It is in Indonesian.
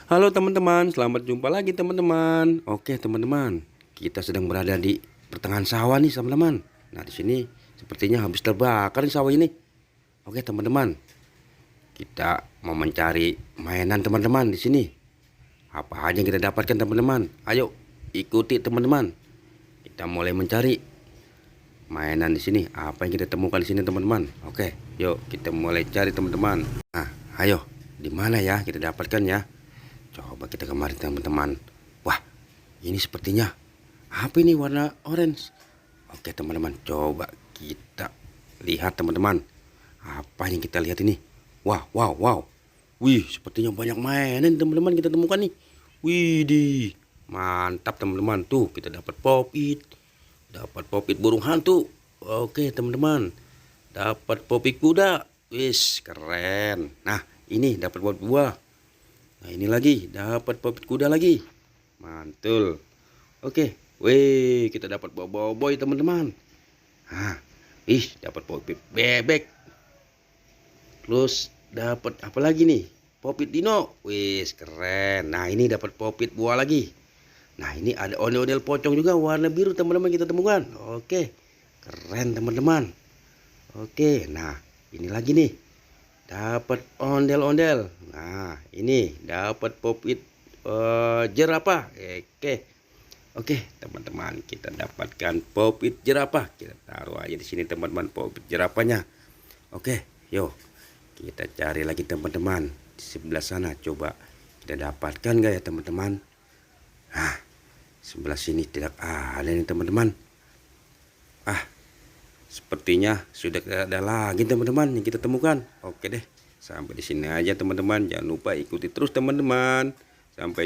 Halo teman-teman, selamat jumpa lagi teman-teman. Oke teman-teman, kita sedang berada di pertengahan sawah nih teman-teman. Nah di sini sepertinya habis terbakar nih sawah ini. Oke teman-teman, kita mau mencari mainan teman-teman di sini. Apa aja yang kita dapatkan teman-teman? Ayo ikuti teman-teman. Kita mulai mencari mainan di sini. Apa yang kita temukan di sini teman-teman? Oke, yuk kita mulai cari teman-teman. Nah, ayo di mana ya kita dapatkan ya? Coba kita kemarin teman-teman. Wah, ini sepertinya apa ini warna orange? Oke teman-teman, coba kita lihat teman-teman. Apa yang kita lihat ini? Wow, wow, wow. Wih, sepertinya banyak mainan teman-teman kita temukan nih. Widih, mantap teman-teman. Tuh kita dapat popit burung hantu. Oke teman-teman, dapat popit kuda. Wis keren. Nah ini dapat popit buah. Nah ini lagi dapat popit kuda lagi. Mantul. Oke, wih kita dapat boboiboy teman-teman. Nah, dapat popit bebek. Terus dapat apa lagi nih? Popit dino. Wis keren. Nah ini dapat popit buah lagi. Nah ini ada ondel-ondel pocong juga warna biru teman-teman kita temukan. Oke, keren teman-teman. Oke, nah ini lagi nih. Dapat ondel-ondel. Nah, ini dapat popit jerapah. Oke, teman-teman, kita dapatkan popit jerapah. Kita taruh aja di sini teman-teman popit jerapahnya. Oke, yuk. Kita cari lagi teman-teman di sebelah sana. Coba kita dapatkan gak ya teman-teman? Nah, sebelah sini tidak ada nih teman-teman. Sepertinya sudah tidak ada lagi teman-teman yang kita temukan. Oke deh, sampai di sini aja teman-teman. Jangan lupa ikuti terus teman-teman. Sampai